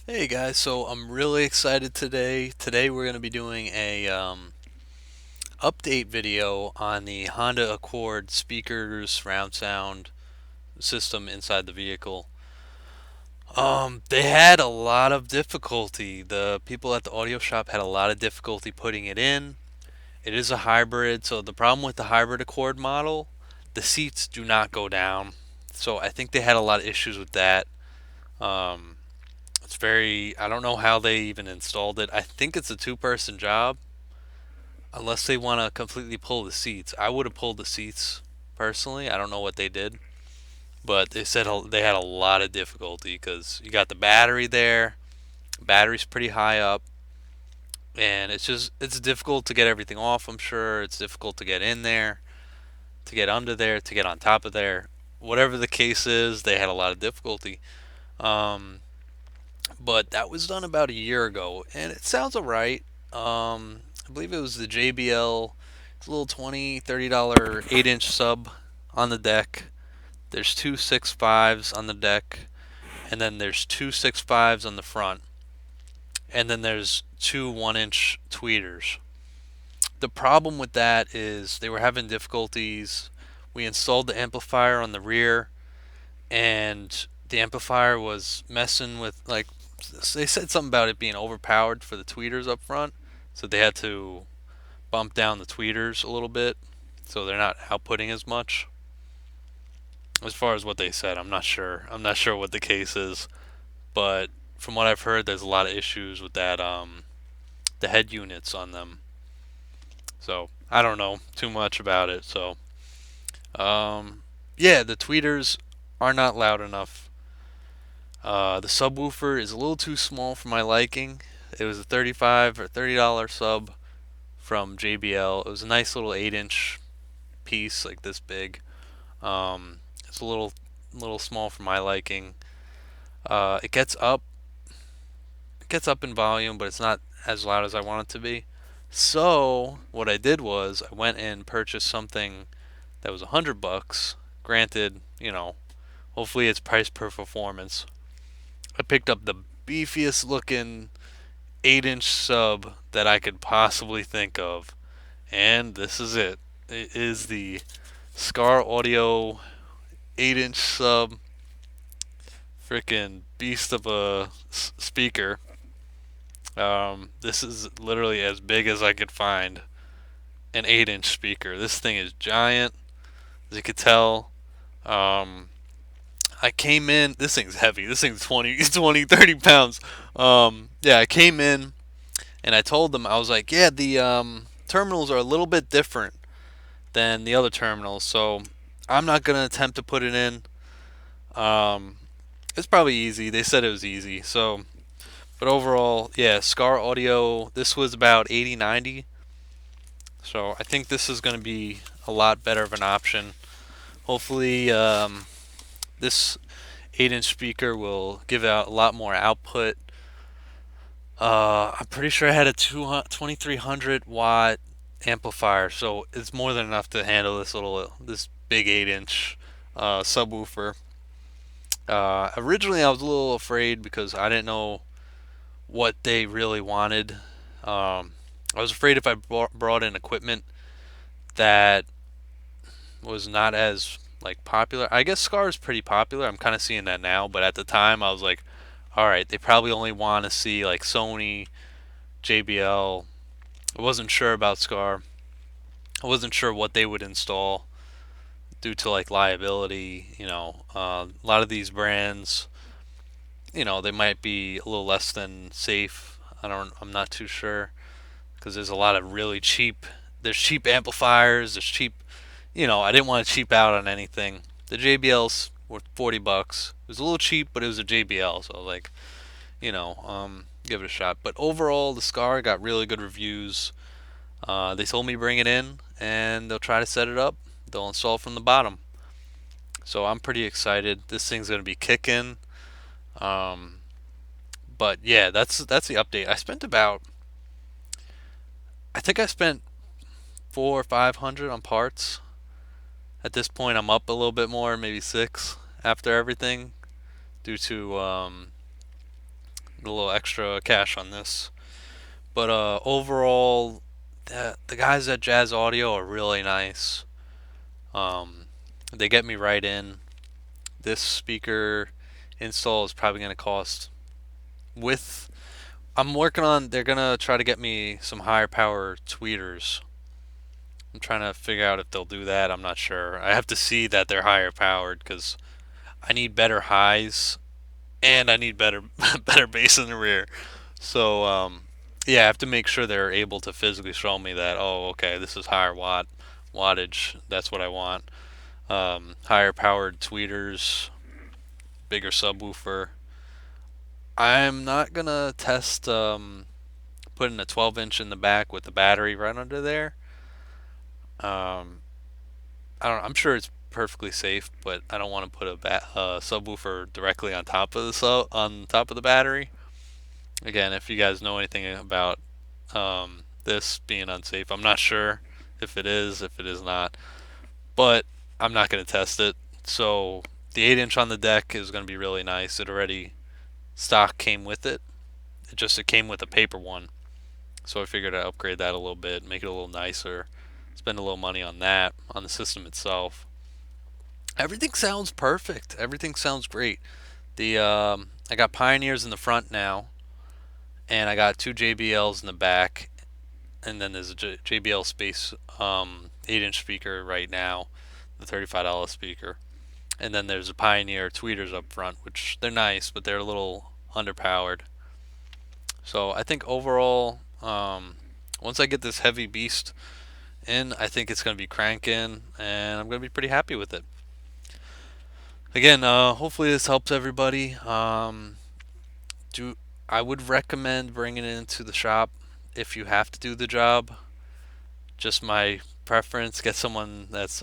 Hey guys, so I'm really excited today. Today we're going to be doing a update video on the Honda Accord speakers surround sound system inside the vehicle. They had a lot of difficulty. The people at the audio shop had a lot of difficulty putting it in. It is a hybrid, so the problem with the hybrid Accord model, the seats do not go down. So I think they had a lot of issues with that. Um, I don't know how they even installed it. I think it's a two-person job, unless they want to completely pull the seats. I would have pulled the seats personally. I don't know what they did, but they said they had a lot of difficulty because you got the battery there. Battery's pretty high up, and it's difficult to get everything off. I'm sure it's difficult to get in there, to get under there, to get on top of there. Whatever the case is, they had a lot of difficulty. Um, but that was done about a year ago, and it sounds alright. I believe it was the JBL. It's a little $20, $30 8-inch sub on the deck. There's two 6.5s on the deck, and then there's two 6.5s on the front, and then there's two 1-inch tweeters. The problem with that is they were having difficulties. We installed the amplifier on the rear, and the amplifier was messing with, like, they said something about it being overpowered for the tweeters up front, so they had to bump down the tweeters a little bit so they're not outputting as much. As far as what they said, I'm not sure. I'm not sure what the case is, but from what I've heard, there's a lot of issues with that the head units on them. So I don't know too much about it. So yeah, the tweeters are not loud enough. The subwoofer is a little too small for my liking. It was a $35 or $30 sub from JBL. It was a nice little 8-inch piece, like this big. It's a little small for my liking. Uh, it gets up, it gets up in volume, but it's not as loud as I want it to be. So what I did was I went and purchased something that was $100. Granted, hopefully it's price per performance. I picked up the beefiest looking 8-inch sub that I could possibly think of, and this is it. It is the Scar Audio 8-inch sub, freaking beast of a speaker. This is literally as big as I could find an 8-inch speaker. This thing is giant, as you could tell. Um, I came in. This thing's heavy. This thing's 30 pounds. Yeah, I came in and I told them, I was like, yeah, the terminals are a little bit different than the other terminals, so I'm not gonna attempt to put it in. Um, it's probably easy. They said it was easy. So, but overall, yeah, Scar Audio. This was about 80-90. So I think this is going to be a lot better of an option. Hopefully, this 8-inch speaker will give out a lot more output. I'm pretty sure I had a 2300 watt amplifier, so it's more than enough to handle this big 8-inch subwoofer. Originally, I was a little afraid because I didn't know what they really wanted. I was afraid if I brought in equipment that was not as like popular. I guess Scar is pretty popular. I'm kind of seeing that now, but at the time I was like, all right, they probably only want to see like Sony, JBL. I wasn't sure about Scar. I wasn't sure what they would install due to like liability. A lot of these brands, they might be a little less than safe. I'm not too sure because there's a lot of really cheap. There's cheap amplifiers. There's cheap. I didn't want to cheap out on anything. The JBLs were $40. It was a little cheap, but it was a JBL, so like, give it a shot. But overall, the Scar got really good reviews. They told me to bring it in, and they'll try to set it up. They'll install from the bottom. So I'm pretty excited. This thing's gonna be kicking. Um, but yeah, that's the update. I think I spent 400 or 500 on parts. At this point, I'm up a little bit more, maybe six after everything, due to a little extra cash on this. But overall, the guys at Jazz Audio are really nice. Um, they get me right in. This speaker install is probably going to cost with. I'm working on. They're gonna try to get me some higher power tweeters. I'm trying to figure out if they'll do that. I'm not sure. I have to see that they're higher powered because I need better highs and I need better better bass in the rear. So yeah, I have to make sure they're able to physically show me that. Oh, okay, this is higher wattage. That's what I want. Higher powered tweeters, bigger subwoofer. I'm not gonna test putting a 12-inch in the back with the battery right under there. Um, I don't. I'm sure it's perfectly safe, but I don't want to put a subwoofer directly on top of on top of the battery. Again, if you guys know anything about this being unsafe, I'm not sure if it is not, but I'm not going to test it. So the 8-inch on the deck is going to be really nice. It already stock came with it. It came with a paper one, so I figured I'd upgrade that a little bit, make it a little nicer, spend a little money on that on the system itself. Everything sounds perfect. Everything sounds great. The I got Pioneers in the front now, and I got two JBLs in the back, and then there's a JBL Space 8-inch speaker right now, the $35 speaker, and then there's a Pioneer tweeters up front, which they're nice, but they're a little underpowered. So I think overall, once I get this heavy beast in, I think it's going to be cranking, and I'm going to be pretty happy with it. Again, hopefully this helps everybody. Do I would recommend bringing it into the shop if you have to do the job. Just my preference. Get someone that's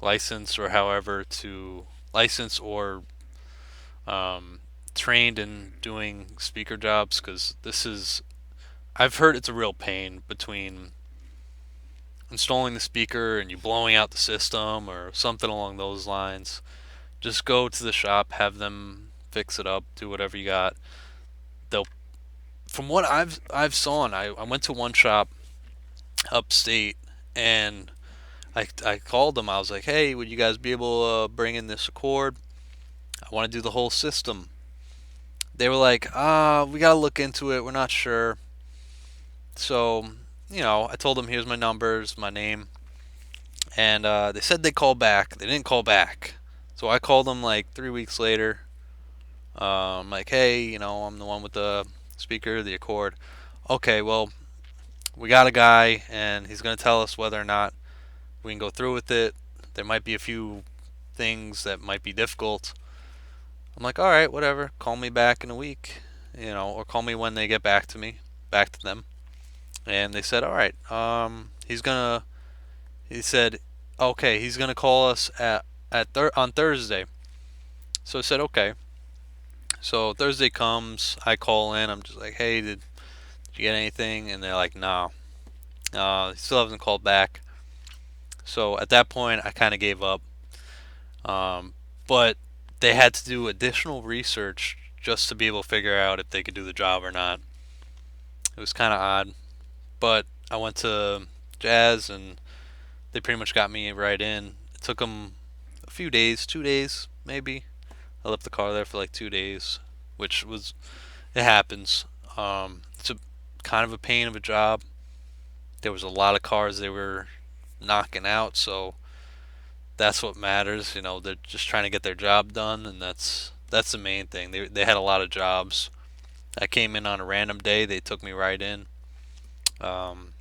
licensed or however to license or trained in doing speaker jobs because this is. I've heard it's a real pain between installing the speaker and you blowing out the system or something along those lines. Just go to the shop, have them fix it up, do whatever you got. They'll, from what I've saw, I went to one shop upstate and I called them. I was like, hey, would you guys be able to bring in this Accord? I want to do the whole system. They were like, we gotta look into it. We're not sure. So, I told them here's my numbers, my name, and they said they call back. They didn't call back. So I called them like 3 weeks later. I'm like, hey, I'm the one with the speaker, the Accord. Okay, well, we got a guy, and he's going to tell us whether or not we can go through with it. There might be a few things that might be difficult. I'm like, all right, whatever. Call me back in a week, or call me when they get back to me, back to them. And they said, all right, he said, okay, he's gonna call us on Thursday. So I said, okay. So Thursday comes, I call in. I'm just like, hey, did you get anything? And they're like, no. He still hasn't called back. So at that point, I kind of gave up. But they had to do additional research just to be able to figure out if they could do the job or not. It was kind of odd. But I went to Jazz and they pretty much got me right in. It took them a few days, 2 days maybe. I left the car there for like 2 days, which was, it happens. It's a kind of a pain of a job. There was a lot of cars they were knocking out, so that's what matters. They're just trying to get their job done, and that's the main thing. They had a lot of jobs. I came in on a random day. They took me right in. Um,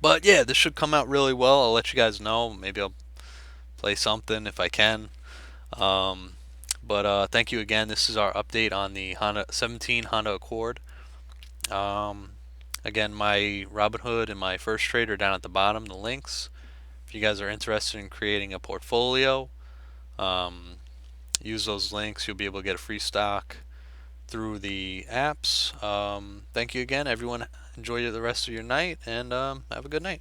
but yeah, this should come out really well. I'll let you guys know. Maybe I'll play something if I can. Um, but thank you again. This is our update on the Honda 17 Honda Accord. Again, my Robinhood and my Firstrade are down at the bottom, the links. If you guys are interested in creating a portfolio, um, use those links. You'll be able to get a free stock through the apps. Thank you again, everyone. Enjoy the rest of your night, and have a good night.